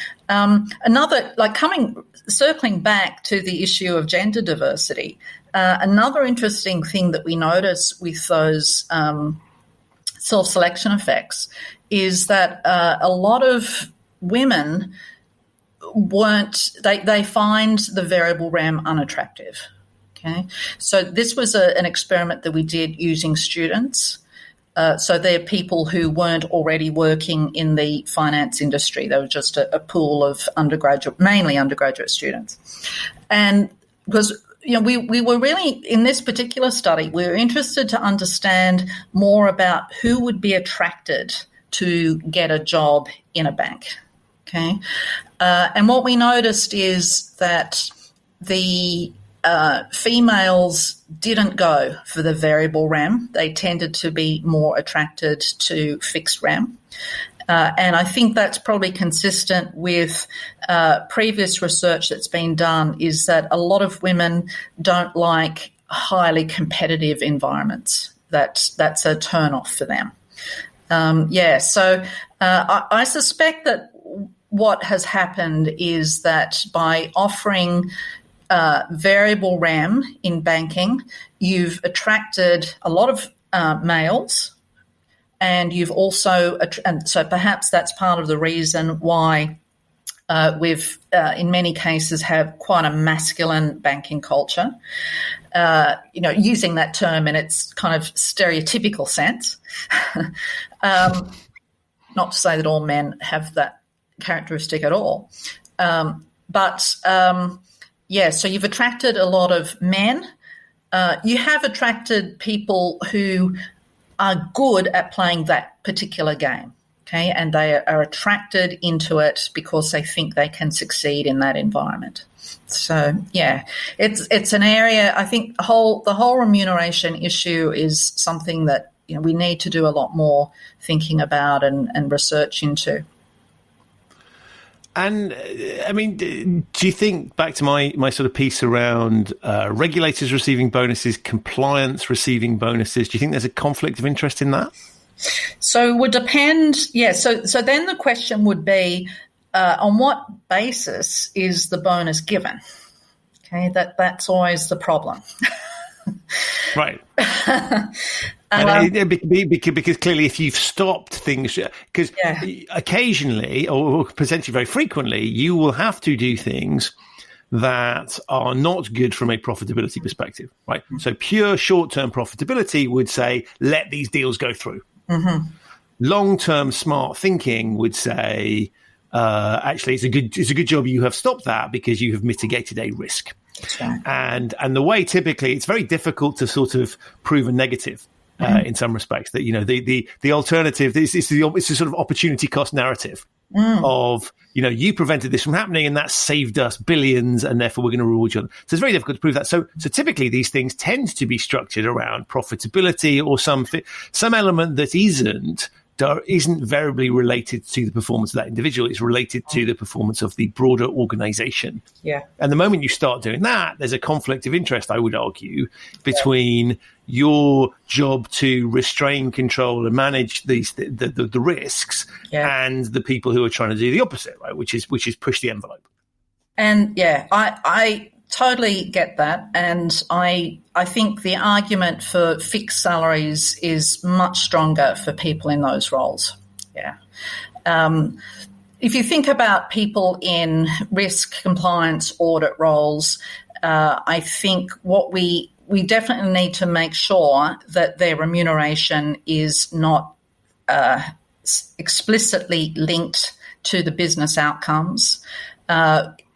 Circling back to the issue of gender diversity, another interesting thing that we notice with those self-selection effects is that a lot of women they find the variable rem unattractive. Okay, so this was an experiment that we did using students. So they're people who weren't already working in the finance industry. They were just a pool of mainly undergraduate students. And because we were really, in this particular study, we were interested to understand more about who would be attracted to get a job in a bank. Okay, and what we noticed is that the females didn't go for the variable rem. They tended to be more attracted to fixed rem. And I think that's probably consistent with previous research that's been done, is that a lot of women don't like highly competitive environments. That's a turn-off for them. So I suspect that what has happened is that by offering variable rem in banking, you've attracted a lot of males, and you've also, and so perhaps that's part of the reason why we've, in many cases, have quite a masculine banking culture. Using that term in its kind of stereotypical sense. Not to say that all men have that characteristic at all, so you've attracted a lot of men. You have attracted people who are good at playing that particular game, okay, and they are attracted into it because they think they can succeed in that environment. So, it's an area, I think the whole remuneration issue is something that we need to do a lot more thinking about and research into. And, I mean, do you think, back to my sort of piece around regulators receiving bonuses, compliance receiving bonuses, do you think there's a conflict of interest in that? So it would depend, So then the question would be, on what basis is the bonus given? Okay, that's always the problem. Right. Because clearly if you've stopped things, because occasionally or potentially very frequently, you will have to do things that are not good from a profitability perspective, right? Mm-hmm. So pure short-term profitability would say, let these deals go through. Mm-hmm. Long-term smart thinking would say, actually, it's a good job you have stopped that because you have mitigated a risk. That's right. And the way typically it's very difficult to sort of prove a negative in some respects, that the alternative is the sort of opportunity cost narrative. of, you prevented this from happening and that saved us billions and therefore we're going to reward you. So it's very difficult to prove that. So typically these things tend to be structured around profitability or some element that isn't variably related to the performance of that individual. It's related to the performance of the broader organization. Yeah. And the moment you start doing that, there's a conflict of interest, I would argue, between your job to restrain, control, and manage the risks and the people who are trying to do the opposite, right? Which is push the envelope. And I totally get that, and I think the argument for fixed salaries is much stronger for people in those roles. Yeah. If you think about people in risk, compliance, audit roles, I think what we definitely need to make sure that their remuneration is not explicitly linked to the business outcomes.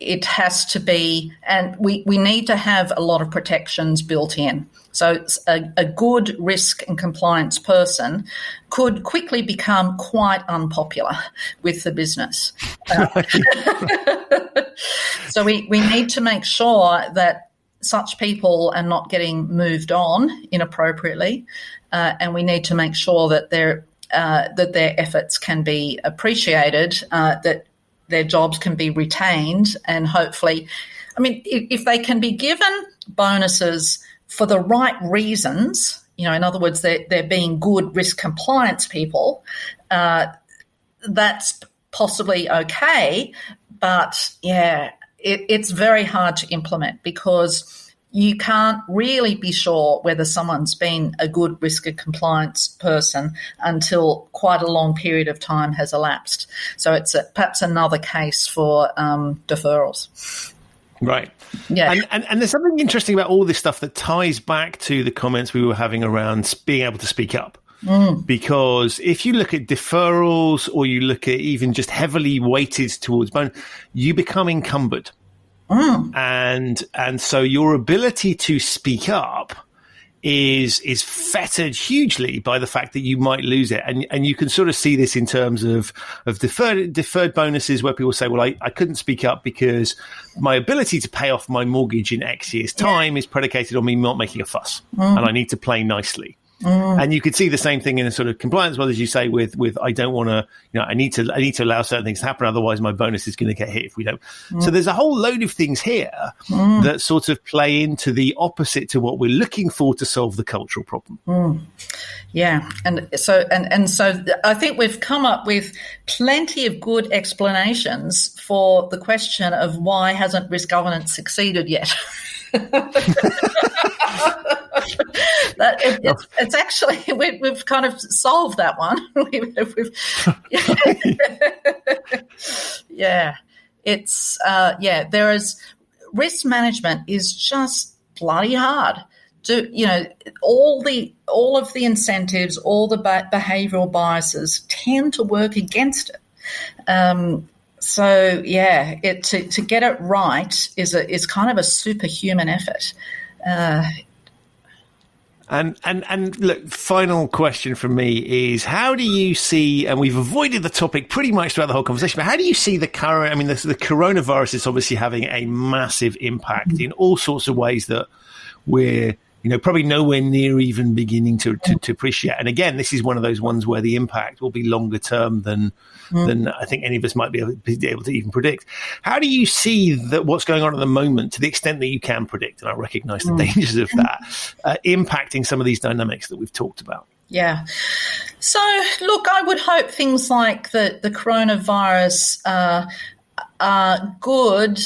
It has to be, and we need to have a lot of protections built in. So a good risk and compliance person could quickly become quite unpopular with the business. So we need to make sure that such people are not getting moved on inappropriately, and we need to make sure that their efforts can be appreciated, that their jobs can be retained, and hopefully, if they can be given bonuses for the right reasons, in other words, they're being good risk compliance people, that's possibly okay. But it's very hard to implement because you can't really be sure whether someone's been a good risk and compliance person until quite a long period of time has elapsed. So it's perhaps another case for deferrals. Right. Yeah. And there's something interesting about all this stuff that ties back to the comments we were having around being able to speak up. Because if you look at deferrals or you look at even just heavily weighted towards bonus, you become encumbered. And so your ability to speak up is fettered hugely by the fact that you might lose it. And you can sort of see this in terms of deferred bonuses where people say, well, I couldn't speak up because my ability to pay off my mortgage in X years' time is predicated on me not making a fuss and I need to play nicely. And you could see the same thing in a sort of compliance, well, as you say, with I don't want to, I need to allow certain things to happen, otherwise my bonus is going to get hit if we don't. So there's a whole load of things here that sort of play into the opposite to what we're looking for to solve the cultural problem. Yeah, and so I think we've come up with plenty of good explanations for the question of why hasn't risk governance succeeded yet. It's actually we've kind of solved that one. There is risk management is just bloody hard. All of the incentives, all the behavioural biases tend to work against it. To get it right is kind of a superhuman effort. And look, final question from me is, how do you see, and we've avoided the topic pretty much throughout the whole conversation, but how do you see the current, the coronavirus is obviously having a massive impact in all sorts of ways that we're, probably nowhere near even beginning to appreciate. And again, this is one of those ones where the impact will be longer term than I think any of us might be able to even predict. How do you see that what's going on at the moment, to the extent that you can predict, and I recognise the dangers of that, impacting some of these dynamics that we've talked about? Yeah. So, look, I would hope things like the coronavirus are good.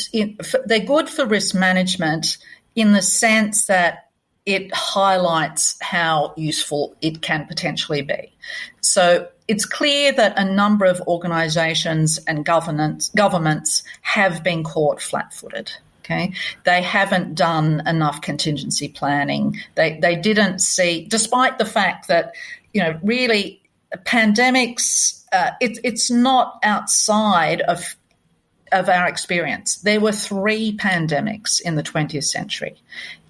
They're good for risk management in the sense that it highlights how useful it can potentially be. So it's clear that a number of organisations and governments have been caught flat-footed. Okay, they haven't done enough contingency planning. They didn't see, despite the fact that really pandemics. It's not outside of our experience. There were 3 pandemics in the 20th century.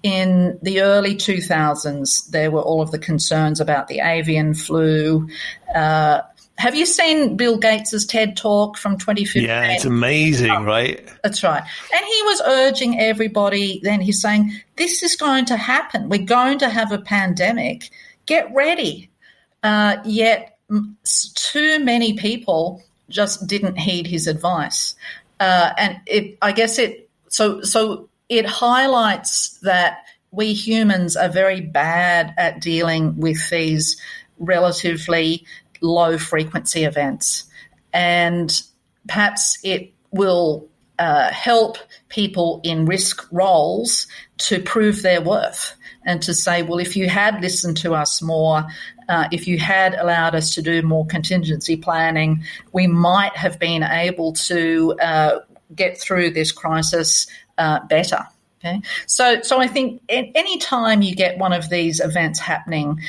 In the early 2000s, there were all of the concerns about the avian flu. Have you seen Bill Gates's TED Talk from 2015? Yeah, it's amazing, right? That's right. And he was urging everybody, then he's saying, this is going to happen. We're going to have a pandemic. Get ready. Yet too many people just didn't heed his advice. And it highlights that we humans are very bad at dealing with these relatively low frequency events, and perhaps it will help people in risk roles to prove their worth and to say, well, if you had listened to us more, if you had allowed us to do more contingency planning, we might have been able to get through this crisis better. Okay, so I think any time you get one of these events happening,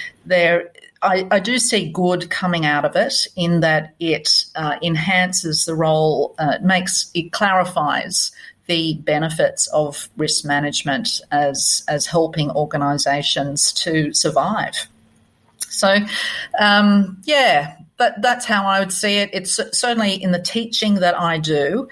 I do see good coming out of it in that it enhances the role, it clarifies the benefits of risk management as helping organisations to survive. So, that's how I would see it. It's certainly in the teaching that I do.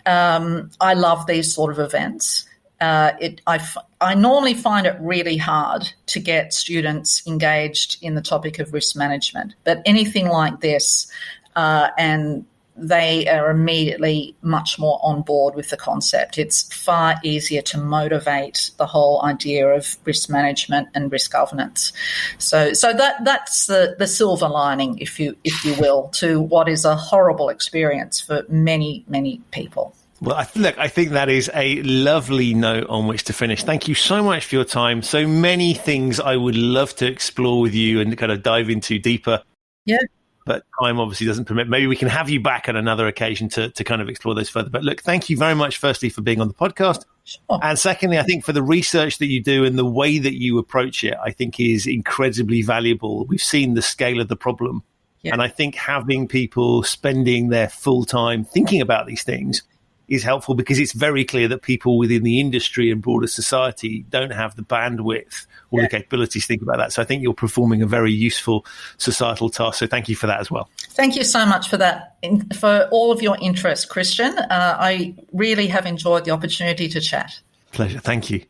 I love these sort of events. I normally find it really hard to get students engaged in the topic of risk management, but anything like this, and they are immediately much more on board with the concept. It's far easier to motivate the whole idea of risk management and risk governance. So that's the silver lining, if you will, to what is a horrible experience for many, many people. Well, I think that is a lovely note on which to finish. Thank you so much for your time. So many things I would love to explore with you and kind of dive into deeper. Yeah. But time obviously doesn't permit. Maybe we can have you back at another occasion to kind of explore those further. But look, thank you very much, firstly, for being on the podcast. Sure. And secondly, I think for the research that you do and the way that you approach it, I think is incredibly valuable. We've seen the scale of the problem. Yeah. And I think having people spending their full time thinking about these things is helpful, because it's very clear that people within the industry and broader society don't have the bandwidth or the capabilities to think about that. So I think you're performing a very useful societal task. So thank you for that as well. Thank you so much for that, for all of your interest, Christian. I really have enjoyed the opportunity to chat. Pleasure. Thank you.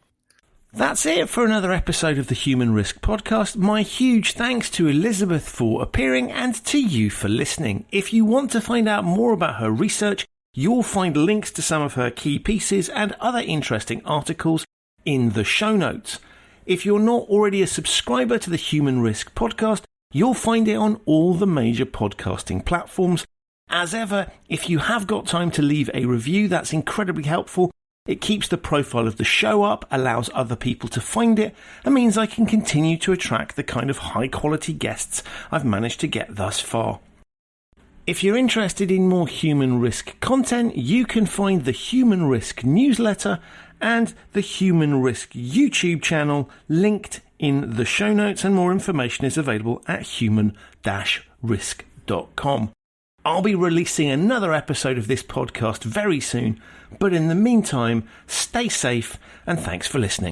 That's it for another episode of the Human Risk Podcast. My huge thanks to Elizabeth for appearing and to you for listening. If you want to find out more about her research, you'll find links to some of her key pieces and other interesting articles in the show notes. If you're not already a subscriber to the Human Risk Podcast, you'll find it on all the major podcasting platforms. As ever, if you have got time to leave a review, that's incredibly helpful. It keeps the profile of the show up, allows other people to find it, and means I can continue to attract the kind of high-quality guests I've managed to get thus far. If you're interested in more human risk content, you can find the Human Risk newsletter and the Human Risk YouTube channel linked in the show notes, and more information is available at human-risk.com. I'll be releasing another episode of this podcast very soon, but in the meantime, stay safe and thanks for listening.